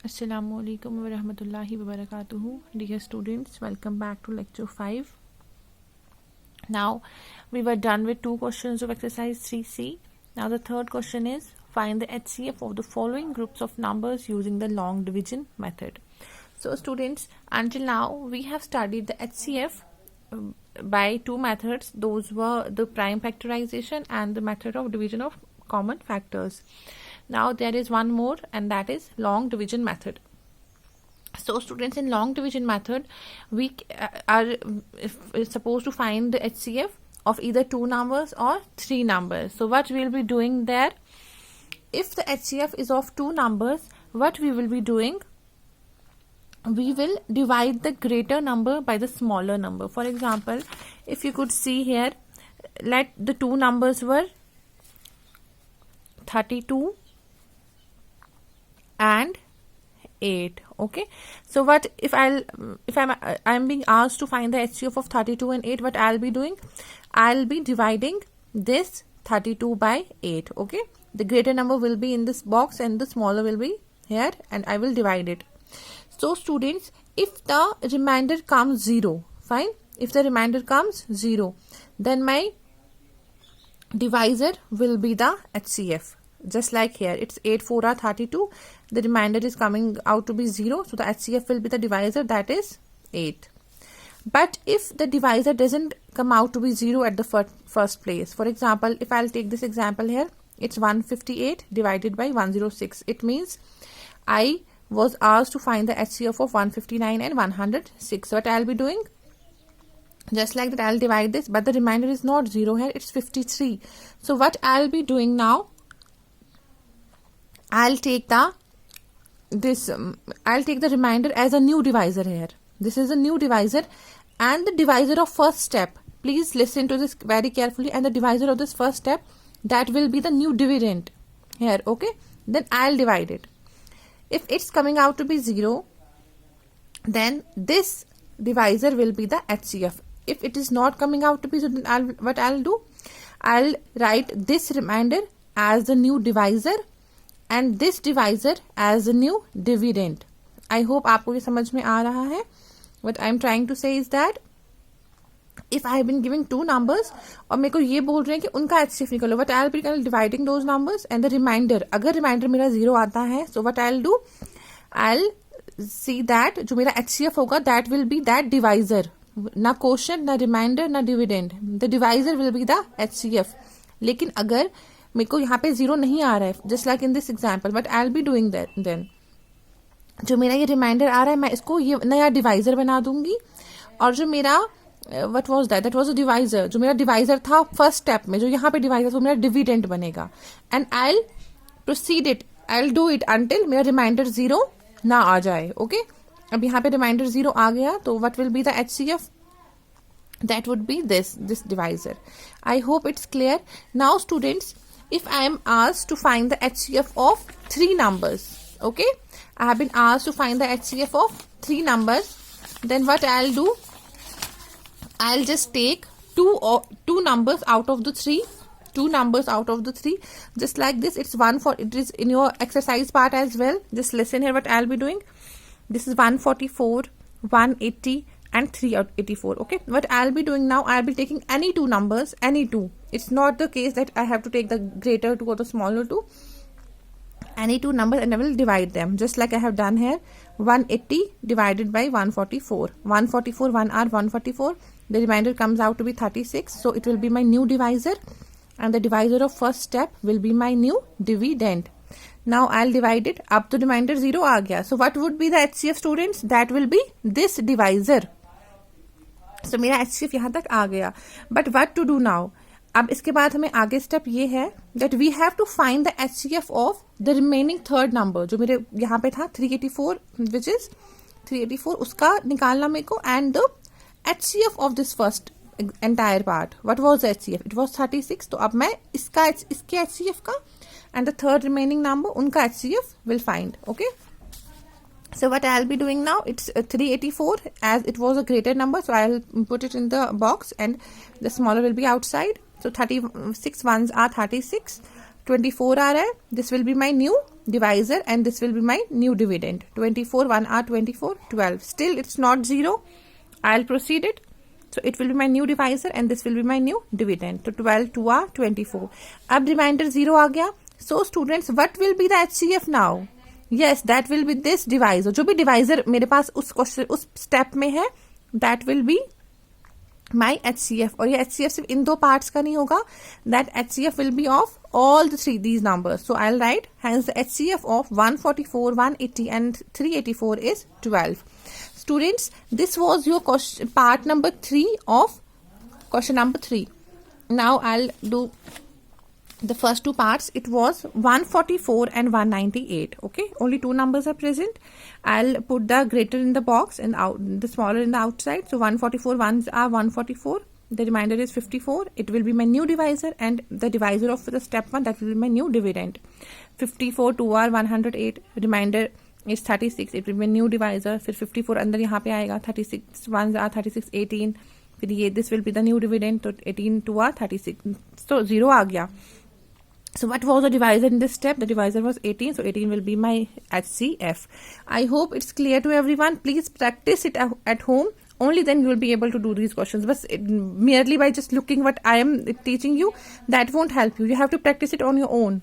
Assalamualaikum warahmatullahi wabarakatuh. Dear students, welcome back to lecture 5. Now we were done with two questions of exercise 3C. Now the third question is find the HCF of the following groups of numbers using the long division method. So students, until now we have studied the HCF by two methods. Those were the prime factorization and the method of division of common factors. Now there is one more, and that is long division method. So students, in long division method we are supposed to find the HCF of either two numbers or three numbers. So what we will be doing there, if the HCF is of two numbers, what we will be doing, we will divide the greater number by the smaller number. For example, if you could see here, let the two numbers were 32 and 8. Okay, so what if I'm being asked to find the HCF of 32 and 8, what I'll be doing, I'll be dividing this 32 by 8. Okay, the greater number will be in this box and the smaller will be here, and I will divide it. So students, if the remainder comes 0, fine, if the remainder comes 0, then my divisor will be the HCF. Just like here, it's 8 4 are 32, the remainder is coming out to be 0, so the HCF will be the divisor, that is 8. But if the divisor doesn't come out to be 0 at the first place, for example, if I'll take this example here, it's 158 divided by 106. It means I was asked to find the HCF of 159 and 106. So what I'll be doing, just like that, I'll divide this, but the remainder is not 0 here, it's 53. So what I'll be doing now, I'll take the remainder as a new divisor here. This is a new divisor, and the divisor of first step, please listen to this very carefully, and the divisor of this first step, that will be the new dividend here. Okay, then I'll divide it. If it's coming out to be 0, then this divisor will be the HCF. If it is not coming out to be 0, then what I'll do, I'll write this remainder as the new divisor and this divisor as a new dividend. I hope आपको ये समझ में आ रहा है. What I'm trying to say is that if I have been giving two numbers और मेरे को ये बोल रहे हैं कि उनका HCF निकालो, what I'll be dividing those numbers and the remainder. अगर remainder मेरा 0 आता है, so what I'll do, I'll see that जो मेरा HCF होगा, that will be that divisor. ना quotient, ना remainder, ना dividend. The divisor will be the HCF. लेकिन अगर मेरे को यहाँ पे 0 नहीं आ रहा है, just like in this example, but I will be doing that, then जो मेरा ये रिमाइंडर आ रहा है, मैं इसको ये नया डिवाइजर बना दूंगी, और जो मेरा what was that was a divisor, जो मेरा डिवाइजर था फर्स्ट स्टेप में, जो यहाँ पे डिवाइजर, वो मेरा डिविडेंड बनेगा, and I will proceed it, I will do it until मेरा रिमाइंडर 0 ना आ जाए. ओके, अब यहाँ पे रिमाइंडर 0 आ गया, तो what will be the HCF? That would be this divisor. I hope it's clear. Now students, if I am asked to find the HCF of three numbers, okay, I have been asked to find the HCF of three numbers, then what I'll do, I'll just take two numbers out of the three, just like this. It's it is in your exercise part as well. Just listen here what I'll be doing. This is 144, 180 and 384. Okay, what I'll be doing now, I'll be taking any two numbers, any two. It's not the case that I have to take the greater two or the smaller two. Any two numbers, and I will divide them just like I have done here. 180 divided by 144. 144, 1 are 144. The remainder comes out to be 36. So it will be my new divisor, and the divisor of first step will be my new dividend. Now I'll divide it. Up to remainder 0 आ गया. So what would be the HCF students? That will be this divisor. So मेरा HCF यहाँ तक आ गया. But what to do now? अब इसके बाद हमें आगे स्टेप ये है that we have to find the HCF of the remaining third number, जो मेरे यहाँ पे था 384, which is 384, उसका निकालना मेरे को, and the HCF of this first entire part. What was the HCF? It was 36. तो अब मैं इसके HCF का and the third remaining number, उनका HCF will find. Okay. So what I'll be doing now, it's 384, as it was a greater number, so I'll put it in the box and the smaller will be outside. So 36 ones are 36, 24 आ रहा है, this will be my new divisor and this will be my new dividend. 24 1 are 24, 12. Still it's not 0. I'll proceed it. So it will be my new divisor and this will be my new dividend. So 12 2 are 24. अब remainder 0 आ गया. So students, what will be the HCF now? Yes, that will be this divisor. जो भी divisor मेरे पास उस step में है, that will be my HCF. और ये HCF सिर्फ इन दो parts का नहीं होगा. That HCF will be of all these numbers. So I'll write, hence the HCF of 144, 180 and 384 is 12. Students, this was your question, part number 3 of question number 3. Now I'll do the first two parts. It was 144 and 198. Okay, only two numbers are present. I'll put the greater in the box and the smaller in the outside. So 144 ones are 144. The remainder is 54. It will be my new divisor and the divisor of the step 1, that will be my new dividend. 54 2 are 108. Remainder is 36. It will be my new divisor. फिर 54 अंदर यहाँ पे आएगा. 36 ones are 36, 18. फिर ये this will be the new dividend. तो 18 2 are 36. So 0 आ गया. So what was the divisor in this step? The divisor was 18. So 18 will be my HCF. I hope it's clear to everyone. Please practice it at home. Only then you will be able to do these questions. But merely by just looking what I am teaching you, that won't help you. You have to practice it on your own.